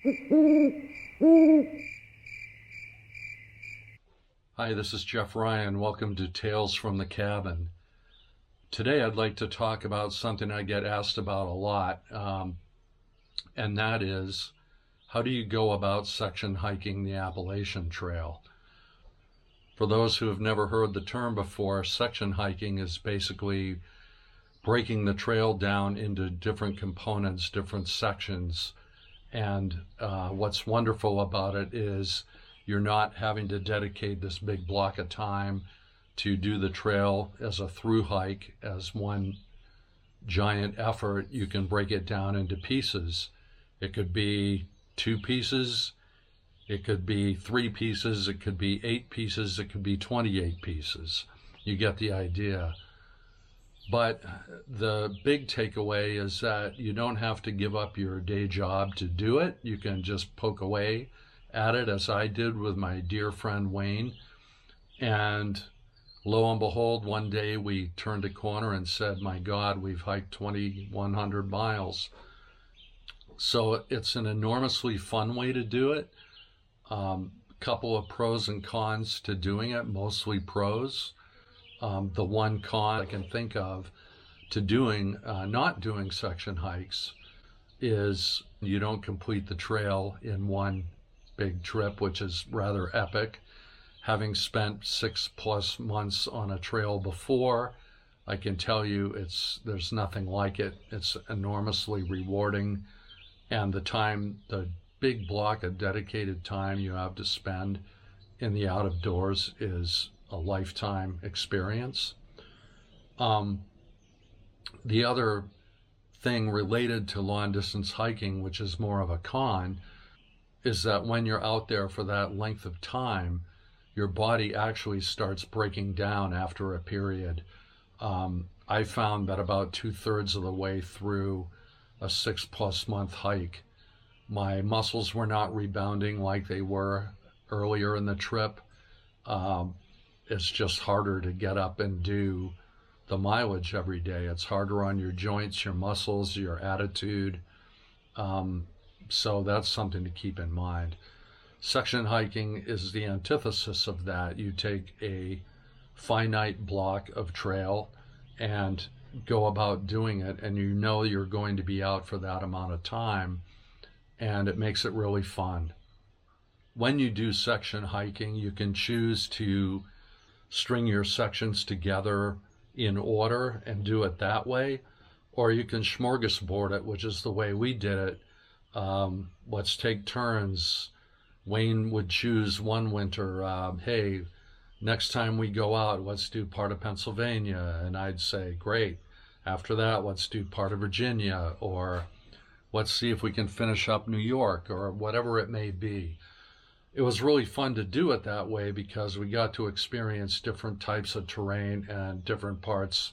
Hi, this is Jeff Ryan. Welcome to Tales from the Cabin. Today I'd like to talk about something I get asked about a lot, and that is, how do you go about section hiking the Appalachian Trail? For those who have never heard the term before, section hiking is basically breaking the trail down into different components, different sections, and what's wonderful about it is you're not having to dedicate this big block of time to do the trail as a through hike, as one giant effort. You can break it down into pieces. It could be 2 pieces, it could be 3 pieces, it could be 8 pieces, it could be 28 pieces. You get the idea. But the big takeaway is that you don't have to give up your day job to do it. You can just poke away at it, as I did with my dear friend Wayne. And lo and behold, one day we turned a corner and said, my God, we've hiked 2,100 miles. So it's an enormously fun way to do it. Couple of pros and cons to doing it, mostly pros. The one con I can think of to not doing section hikes is you don't complete the trail in one big trip, which is rather epic. Having spent 6+ months on a trail before, I can tell you there's nothing like it. It's enormously rewarding, and the big block of dedicated time you have to spend in the out of doors is a lifetime experience. The other thing related to long distance hiking, which is more of a con, is that when you're out there for that length of time, your body actually starts breaking down after a period. I found that about 2/3 of the way through a 6+ month hike, my muscles were not rebounding like they were earlier in the trip. It's just harder to get up and do the mileage every day. It's harder on your joints, your muscles, your attitude. So that's something to keep in mind. Section hiking is the antithesis of that. You take a finite block of trail and go about doing it, and you know you're going to be out for that amount of time, and it makes it really fun. When you do section hiking, you can choose to string your sections together in order and do it that way, or you can smorgasbord it, which is the way we did it. Let's take turns. Wayne would choose one winter, hey, next time we go out, let's do part of Pennsylvania. And I'd say, great. After that, let's do part of Virginia, or let's see if we can finish up New York, or whatever it may be. It was really fun to do it that way because we got to experience different types of terrain and different parts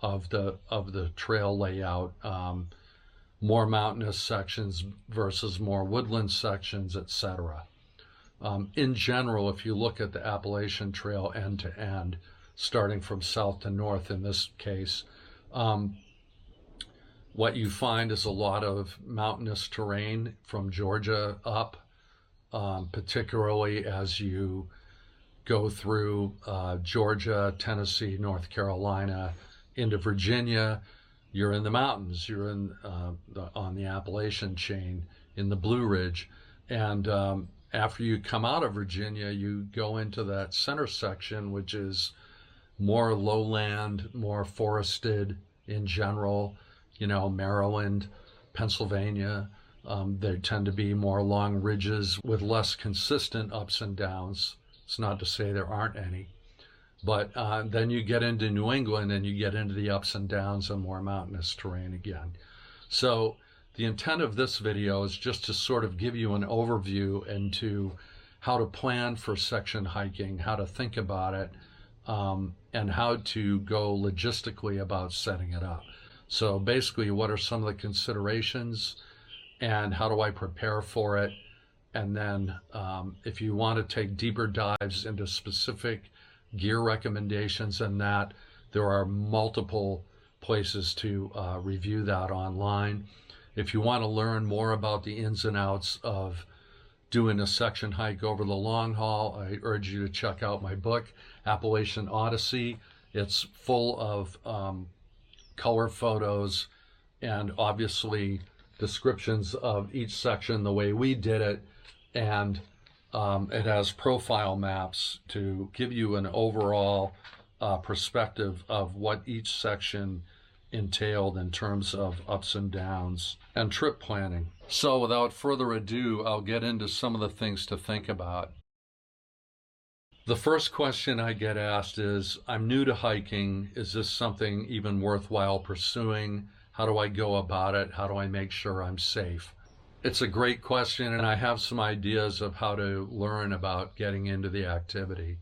of the trail layout. More mountainous sections versus more woodland sections, etc. In general, if you look at the Appalachian Trail end to end, starting from south to north in this case, what you find is a lot of mountainous terrain from Georgia up, particularly as you go through Georgia, Tennessee, North Carolina, into Virginia. You're in the mountains, you're on the Appalachian chain in the Blue Ridge. And after you come out of Virginia, you go into that center section, which is more lowland, more forested in general, Maryland, Pennsylvania. They tend to be more long ridges with less consistent ups and downs. It's not to say there aren't any. But then you get into New England and you get into the ups and downs and more mountainous terrain again. So the intent of this video is just to sort of give you an overview into how to plan for section hiking, how to think about it, and how to go logistically about setting it up. So basically, what are some of the considerations and how do I prepare for it? And then if you want to take deeper dives into specific gear recommendations and that, there are multiple places to review that online. If you want to learn more about the ins and outs of doing a section hike over the long haul, I urge you to check out my book, Appalachian Odyssey. It's full of color photos and obviously descriptions of each section the way we did it, and it has profile maps to give you an overall perspective of what each section entailed in terms of ups and downs and trip planning. So without further ado, I'll get into some of the things to think about. The first question I get asked is, I'm new to hiking. Is this something even worthwhile pursuing? How do I go about it? How do I make sure I'm safe? It's a great question, and I have some ideas of how to learn about getting into the activity.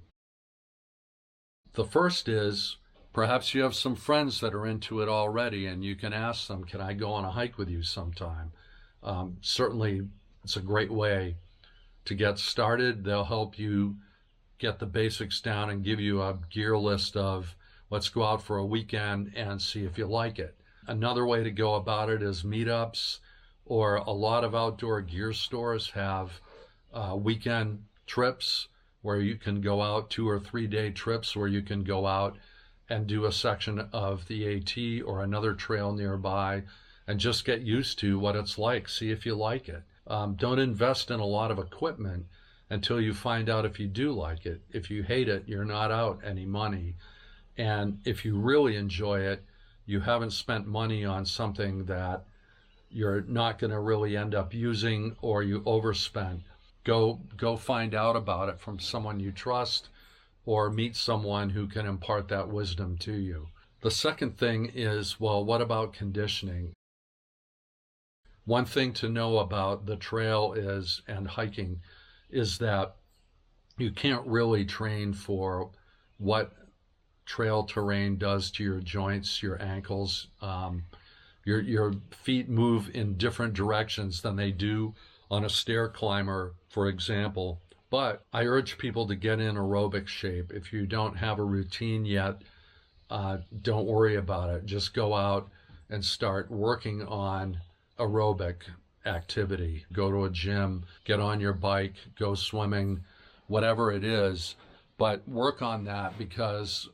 The first is, perhaps you have some friends that are into it already, and you can ask them, can I go on a hike with you sometime? Certainly, it's a great way to get started. They'll help you get the basics down and give you a gear list of let's go out for a weekend and see if you like it. Another way to go about it is meetups, or a lot of outdoor gear stores have weekend trips where you can go out, 2 or 3 day trips where you can go out and do a section of the AT or another trail nearby and just get used to what it's like, see if you like it. Don't invest in a lot of equipment until you find out if you do like it. If you hate it, you're not out any money. And if you really enjoy it, you haven't spent money on something that you're not going to really end up using, or you overspent. Go find out about it from someone you trust, or meet someone who can impart that wisdom to you. The second thing is, well, what about conditioning? One thing to know about the trail is, and hiking, is that you can't really train for what trail terrain does to your joints, your ankles. Your feet move in different directions than they do on a stair climber, for example. But I urge people to get in aerobic shape. If you don't have a routine yet, don't worry about it. Just go out and start working on aerobic activity. Go to a gym, get on your bike, go swimming, whatever it is. But work on that, because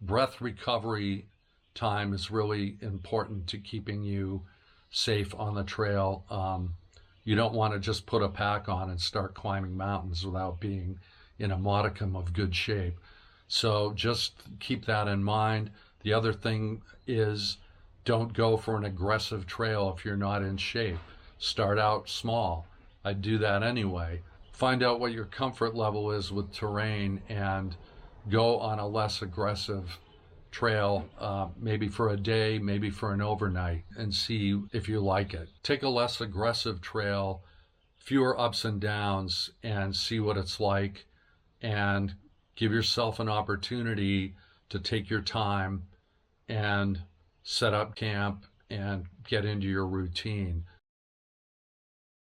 breath recovery time is really important to keeping you safe on the trail. You don't want to just put a pack on and start climbing mountains without being in a modicum of good shape. So just keep that in mind. The other thing is, don't go for an aggressive trail if you're not in shape. Start out small. I'd do that anyway. Find out what your comfort level is with terrain and go on a less aggressive trail, maybe for a day, maybe for an overnight, and see if you like it. Take a less aggressive trail, fewer ups and downs, and see what it's like, and give yourself an opportunity to take your time and set up camp and get into your routine.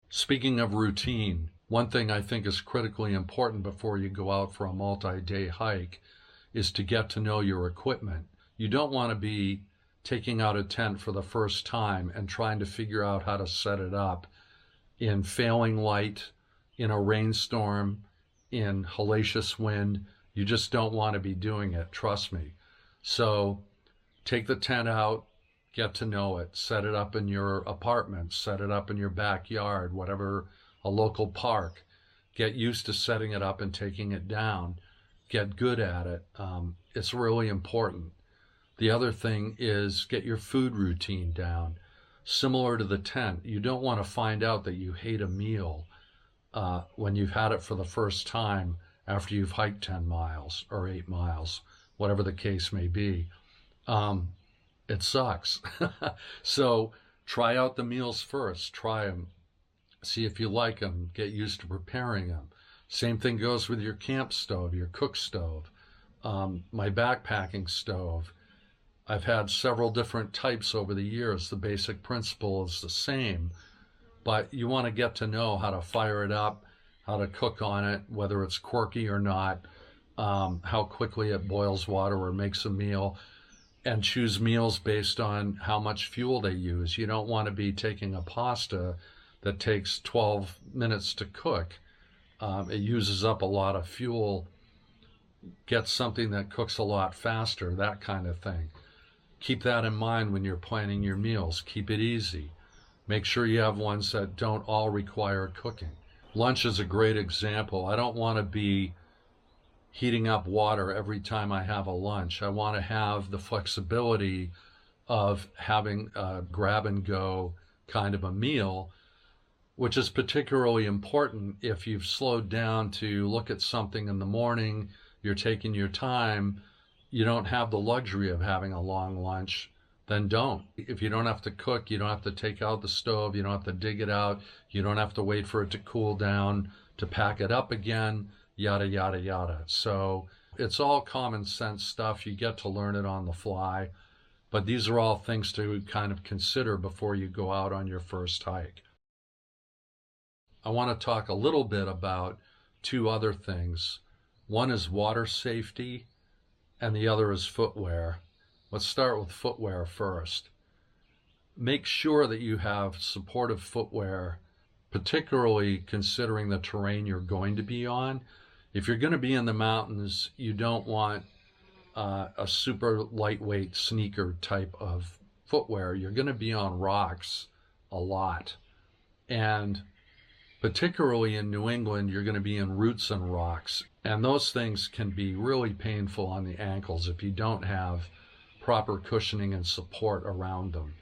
Speaking of routine, one thing I think is critically important before you go out for a multi-day hike is to get to know your equipment. You don't want to be taking out a tent for the first time and trying to figure out how to set it up in failing light, in a rainstorm, in hellacious wind. You just don't want to be doing it, trust me. So take the tent out, get to know it, set it up in your apartment, set it up in your backyard, whatever, a local park. Get used to setting it up and taking it down. Get good at it. It's really important. The other thing is get your food routine down. Similar to the tent, you don't want to find out that you hate a meal when you've had it for the first time after you've hiked 10 miles or 8 miles, whatever the case may be. It sucks. So try out the meals first. Try them. See if you like them. Get used to preparing them. Same thing goes with your camp stove, your cook stove, my backpacking stove. I've had several different types over the years. The basic principle is the same, but you want to get to know how to fire it up, how to cook on it, whether it's quirky or not, how quickly it boils water or makes a meal. and choose meals based on how much fuel they use. You don't want to be taking a pasta that takes 12 minutes to cook. It uses up a lot of fuel. Get something that cooks a lot faster, that kind of thing. Keep that in mind when you're planning your meals. Keep it easy. Make sure you have ones that don't all require cooking. Lunch is a great example. I don't want to be heating up water every time I have a lunch. I want to have the flexibility of having a grab and go kind of a meal, which is particularly important if you've slowed down to look at something in the morning, you're taking your time, you don't have the luxury of having a long lunch, then don't. If you don't have to cook, you don't have to take out the stove, you don't have to dig it out, you don't have to wait for it to cool down to pack it up again, yada, yada, yada. So it's all common sense stuff. You get to learn it on the fly. But these are all things to kind of consider before you go out on your first hike. I want to talk a little bit about two other things. One is water safety, and the other is footwear. Let's start with footwear first. Make sure that you have supportive footwear, particularly considering the terrain you're going to be on. If you're going to be in the mountains, you don't want a super lightweight sneaker type of footwear. You're going to be on rocks a lot. And particularly in New England, you're going to be in roots and rocks. And those things can be really painful on the ankles if you don't have proper cushioning and support around them.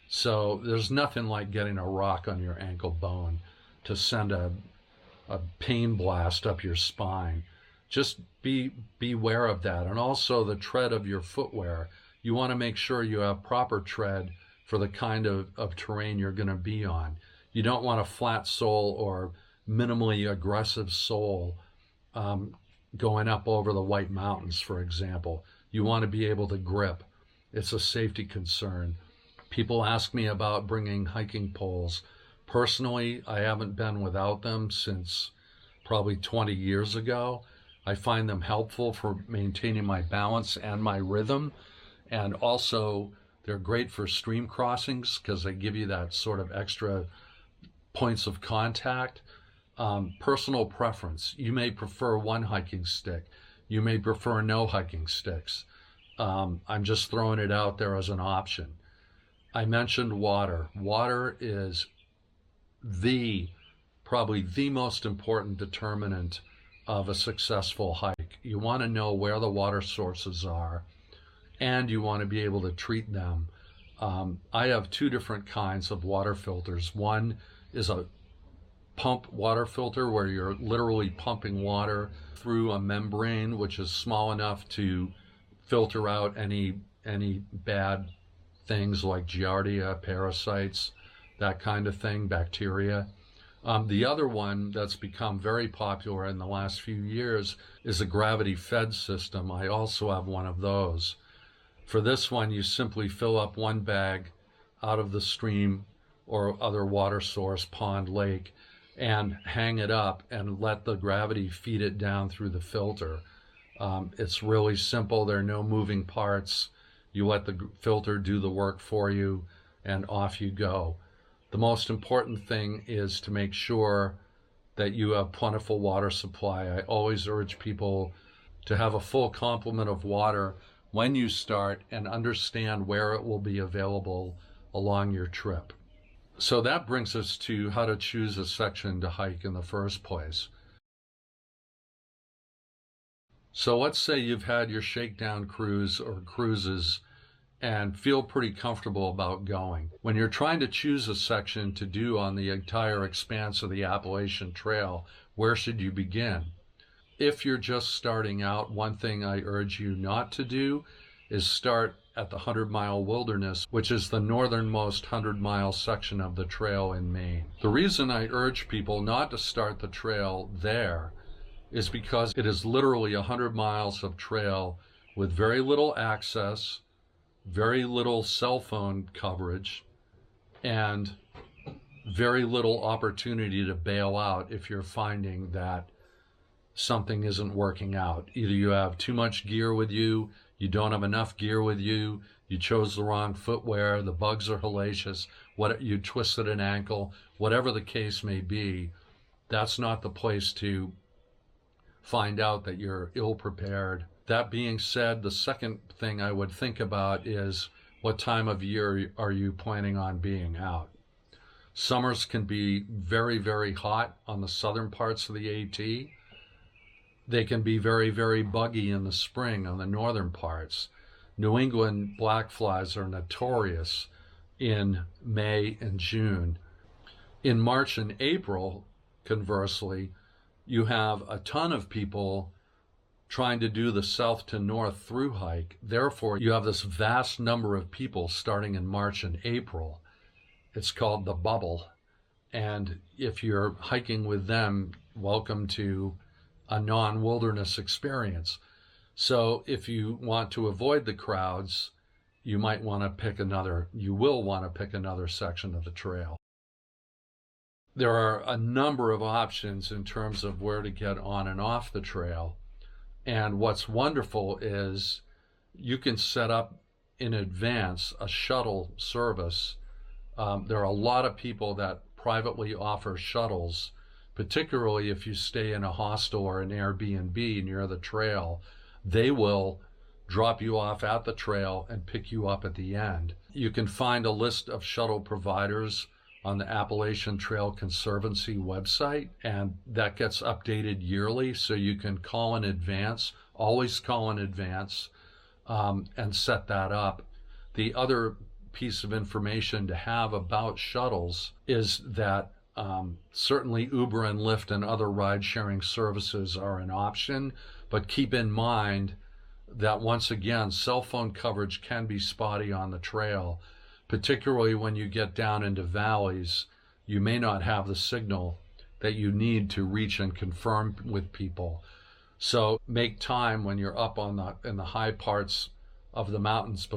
So there's nothing like getting a rock on your ankle bone to send a pain blast up your spine. Just beware of that. And also the tread of your footwear. You want to make sure you have proper tread for the kind of terrain you're going to be on. You don't want a flat sole or minimally aggressive sole going up over the White Mountains, for example. You want to be able to grip. It's a safety concern. People ask me about bringing hiking poles. Personally, I haven't been without them since probably 20 years ago. I find them helpful for maintaining my balance and my rhythm. And also, they're great for stream crossings because they give you that sort of extra points of contact. Personal preference. You may prefer one hiking stick. You may prefer no hiking sticks. I'm just throwing it out there as an option. I mentioned water. Water is probably the most important determinant of a successful hike. You want to know where the water sources are, and you want to be able to treat them. I have two different kinds of water filters. One is a pump water filter where you're literally pumping water through a membrane which is small enough to filter out any bad things like giardia, parasites, that kind of thing, bacteria. The other one that's become very popular in the last few years is a gravity-fed system. I also have one of those. For this one, you simply fill up one bag out of the stream or other water source, pond, lake, and hang it up and let the gravity feed it down through the filter. It's really simple. There are no moving parts. You let the filter do the work for you, and off you go. The most important thing is to make sure that you have plentiful water supply. I always urge people to have a full complement of water when you start and understand where it will be available along your trip. So that brings us to how to choose a section to hike in the first place. So let's say you've had your shakedown cruise or cruises and feel pretty comfortable about going. When you're trying to choose a section to do on the entire expanse of the Appalachian Trail, where should you begin? If you're just starting out, one thing I urge you not to do is start at the 100-mile wilderness, which is the northernmost 100-mile section of the trail in Maine. The reason I urge people not to start the trail there is because it is literally 100 miles of trail with very little access, very little cell phone coverage, and very little opportunity to bail out if you're finding that something isn't working out. Either you have too much gear with you, you don't have enough gear with you, you chose the wrong footwear, the bugs are hellacious, you twisted an ankle, whatever the case may be, that's not the place to find out that you're ill prepared. That being said, the second thing I would think about is what time of year are you planning on being out? Summers can be very, very hot on the southern parts of the AT. They can be very, very buggy in the spring on the northern parts. New England black flies are notorious in May and June. In March and April, conversely, you have a ton of people trying to do the south to north through hike. Therefore, you have this vast number of people starting in March and April. It's called the bubble. And if you're hiking with them, welcome to a non-wilderness experience. So if you want to avoid the crowds, you will want to pick another section of the trail. There are a number of options in terms of where to get on and off the trail. And what's wonderful is you can set up in advance a shuttle service. There are a lot of people that privately offer shuttles, particularly if you stay in a hostel or an Airbnb near the trail. They will drop you off at the trail and pick you up at the end. You can find a list of shuttle providers on the Appalachian Trail Conservancy website, and that gets updated yearly, so you can call in advance, always call in advance, and set that up. The other piece of information to have about shuttles is that certainly Uber and Lyft and other ride-sharing services are an option, but keep in mind that once again, cell phone coverage can be spotty on the trail, particularly when you get down into valleys. You may not have the signal that you need to reach and confirm with people. So make time when you're up in the high parts of the mountains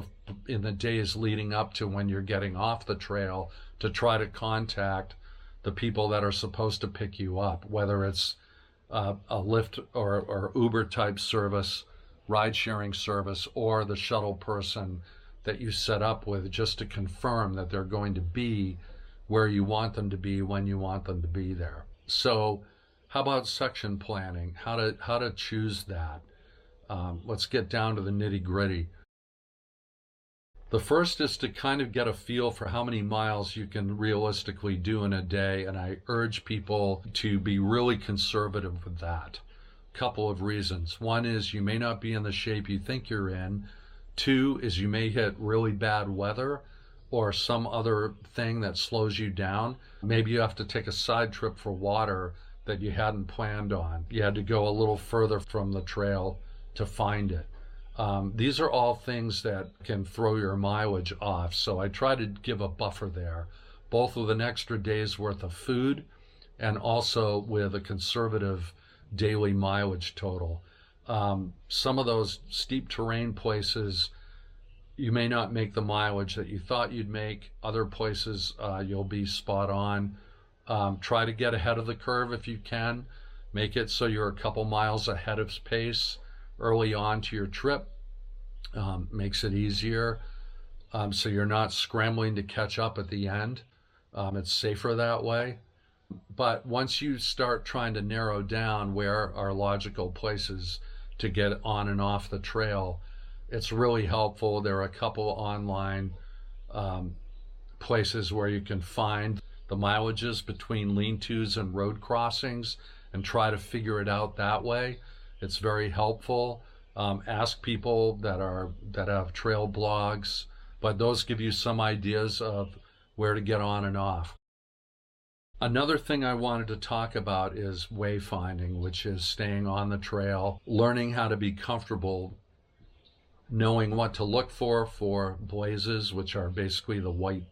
in the days leading up to when you're getting off the trail to try to contact the people that are supposed to pick you up, whether it's a Lyft or Uber type service, ride sharing service, or the shuttle person that you set up with, just to confirm that they're going to be where you want them to be when you want them to be there. So how about section planning? How to choose that? Let's get down to the nitty gritty. The first is to kind of get a feel for how many miles you can realistically do in a day, and I urge people to be really conservative with that. Couple of reasons. One is you may not be in the shape you think you're in. Two is you may hit really bad weather or some other thing that slows you down. Maybe you have to take a side trip for water that you hadn't planned on. You had to go a little further from the trail to find it. These are all things that can throw your mileage off, so I try to give a buffer there, both with an extra day's worth of food and also with a conservative daily mileage total. Some of those steep terrain places, you may not make the mileage that you thought you'd make. Other places, you'll be spot on. Try to get ahead of the curve if you can. Make it so you're a couple miles ahead of pace early on to your trip. Makes it easier, so you're not scrambling to catch up at the end. It's safer that way. But once you start trying to narrow down where are logical places to get on and off the trail, it's really helpful. There are a couple online places where you can find the mileages between lean-tos and road crossings and try to figure it out that way. It's very helpful. Ask people that have trail blogs, but those give you some ideas of where to get on and off. Another thing I wanted to talk about is wayfinding, which is staying on the trail, learning how to be comfortable, knowing what to look for blazes, which are basically the white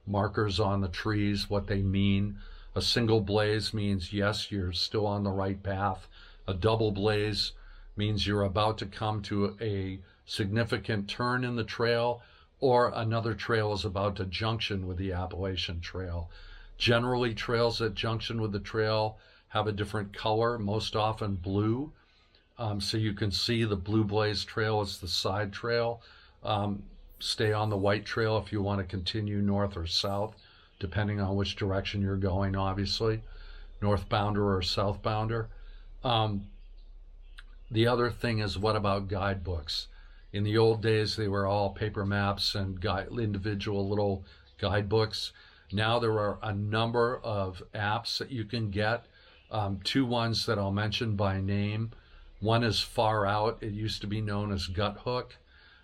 markers on the trees, what they mean. A single blaze means, yes, you're still on the right path. A double blaze means you're about to come to a significant turn in the trail, or another trail is about to junction with the Appalachian Trail. Generally, trails that junction with the trail have a different color, most often blue. So you can see the Blue Blaze Trail is the side trail. Stay on the White Trail if you want to continue north or south, depending on which direction you're going, obviously, northbounder or southbounder. The other thing is, what about guidebooks? In the old days, they were all paper maps and individual little guidebooks. Now there are a number of apps that you can get. Two ones that I'll mention by name. One is Far Out. It used to be known as Gut Hook.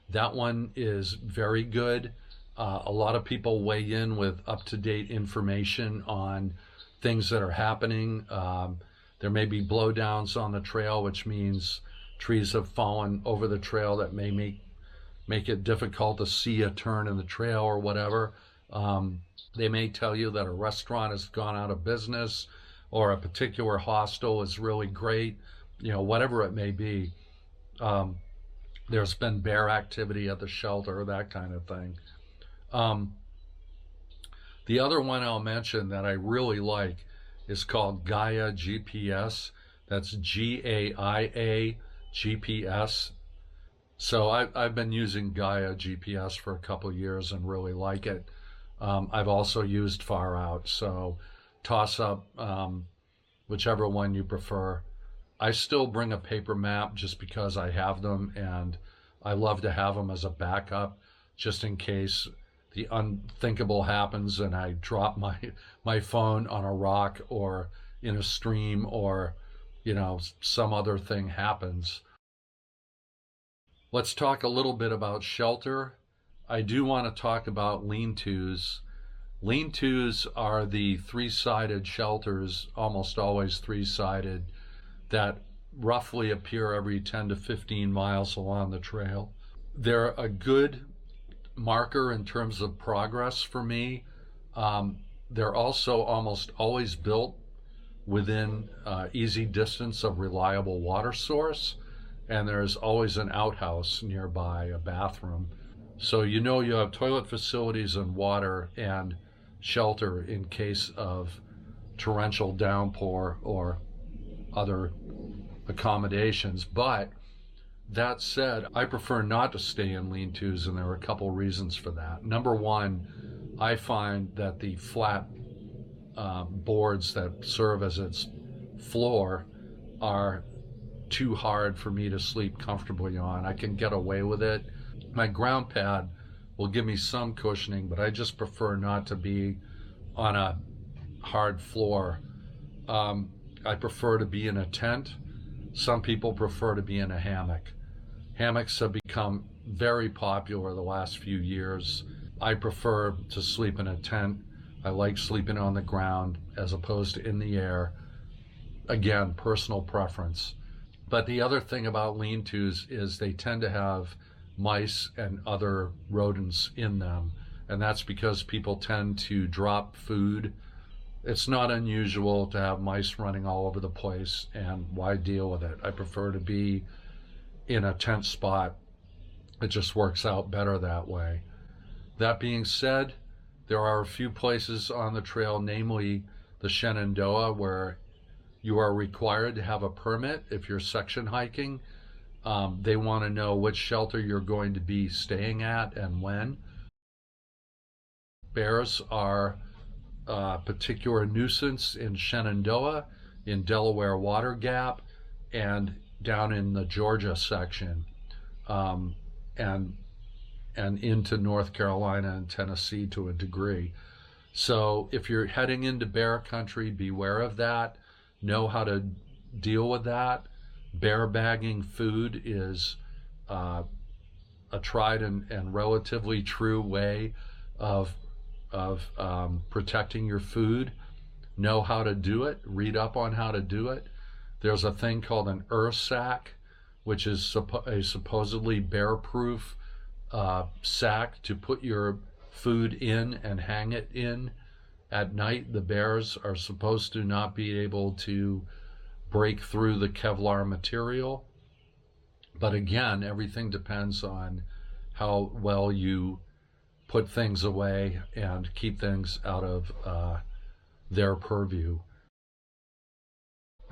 That one is very good. A lot of people weigh in with up-to-date information on things that are happening. There may be blowdowns on the trail, which means trees have fallen over the trail that may make it difficult to see a turn in the trail or whatever. They may tell you that a restaurant has gone out of business or a particular hostel is really great, whatever it may be. There's been bear activity at the shelter, that kind of thing. The other one I'll mention that I really like is called Gaia GPS. That's GAIA GPS. So I've been using Gaia GPS for a couple of years and really like it. I've also used Far Out, so toss up whichever one you prefer. I still bring a paper map just because I have them, and I love to have them as a backup just in case the unthinkable happens and I drop my phone on a rock or in a stream, or some other thing happens. Let's talk a little bit about shelter. I do want to talk about lean-tos. Lean-tos are the three-sided shelters, almost always three-sided, that roughly appear every 10 to 15 miles along the trail. They're a good marker in terms of progress for me. They're also almost always built within easy distance of reliable water source, and there's always an outhouse nearby, a bathroom. So you have toilet facilities and water and shelter in case of torrential downpour or other accommodations. But that said, I prefer not to stay in lean-tos, and there are a couple reasons for that. Number one, I find that the flat boards that serve as its floor are too hard for me to sleep comfortably on. I can get away with it. My ground pad will give me some cushioning, but I just prefer not to be on a hard floor. I prefer to be in a tent. Some people prefer to be in a hammock. Hammocks have become very popular the last few years. I prefer to sleep in a tent. I like sleeping on the ground as opposed to in the air. Again, personal preference. But the other thing about lean-tos is they tend to have mice and other rodents in them, and that's because people tend to drop food. It's not unusual to have mice running all over the place, and why deal with it? I prefer to be in a tent spot. It just works out better that way. That being said, there are a few places on the trail, namely the Shenandoah, where you are required to have a permit if you're section hiking. They want to know which shelter you're going to be staying at and when. Bears are a particular nuisance in Shenandoah, in Delaware Water Gap, and down in the Georgia section, and into North Carolina and Tennessee to a degree. So if you're heading into bear country, beware of that. Know how to deal with that. Bear bagging food is a tried and relatively true way of protecting your food. Know how to do it. Read up on how to do it. There's a thing called an sack, which is a supposedly bear-proof sack to put your food in and hang it in. At night, the bears are supposed to not be able to break through the Kevlar material. But again, everything depends on how well you put things away and keep things out of their purview.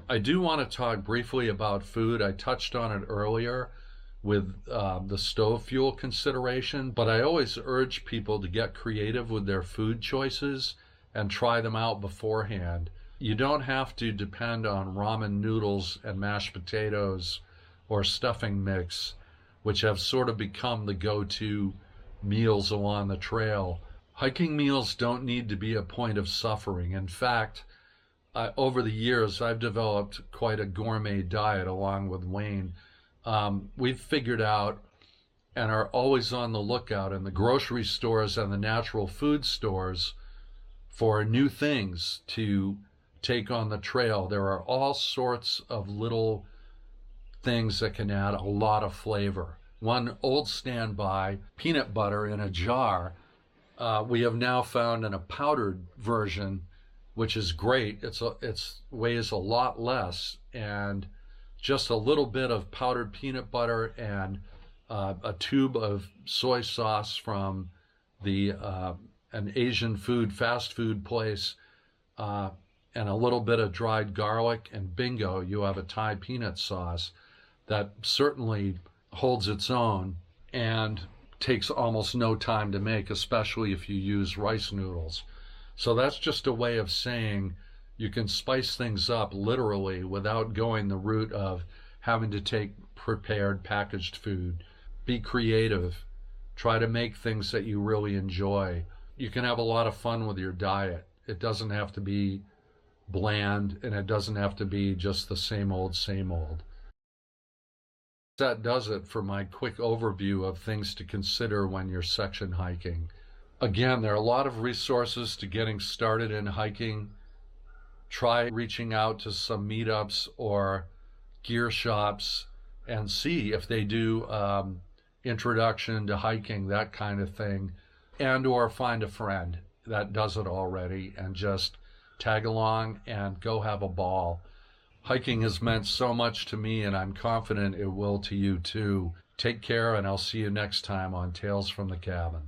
I do want to talk briefly about food. I touched on it earlier with the stove fuel consideration, but I always urge people to get creative with their food choices and try them out beforehand. You don't have to depend on ramen noodles and mashed potatoes or stuffing mix, which have sort of become the go-to meals along the trail. Hiking meals don't need to be a point of suffering. In fact, over the years, I've developed quite a gourmet diet along with Wayne. We've figured out and are always on the lookout in the grocery stores and the natural food stores for new things to take on the trail. There are all sorts of little things that can add a lot of flavor. One old standby, peanut butter in a jar, we have now found in a powdered version, which is great. It weighs a lot less, and just a little bit of powdered peanut butter and a tube of soy sauce from an Asian fast food place, and a little bit of dried garlic, and bingo, you have a Thai peanut sauce that certainly holds its own and takes almost no time to make, especially if you use rice noodles. So that's just a way of saying you can spice things up literally without going the route of having to take prepared packaged food. Be creative. Try to make things that you really enjoy. You can have a lot of fun with your diet. It doesn't have to be bland, and it doesn't have to be just the same old, same old. That does it for my quick overview of things to consider when you're section hiking. Again, there are a lot of resources to getting started in hiking. Try reaching out to some meetups or gear shops and see if they do introduction to hiking, that kind of thing, and or find a friend that does it already and just tag along and go have a ball. Hiking has meant so much to me, and I'm confident it will to you too. Take care, and I'll see you next time on Tales from the Cabin.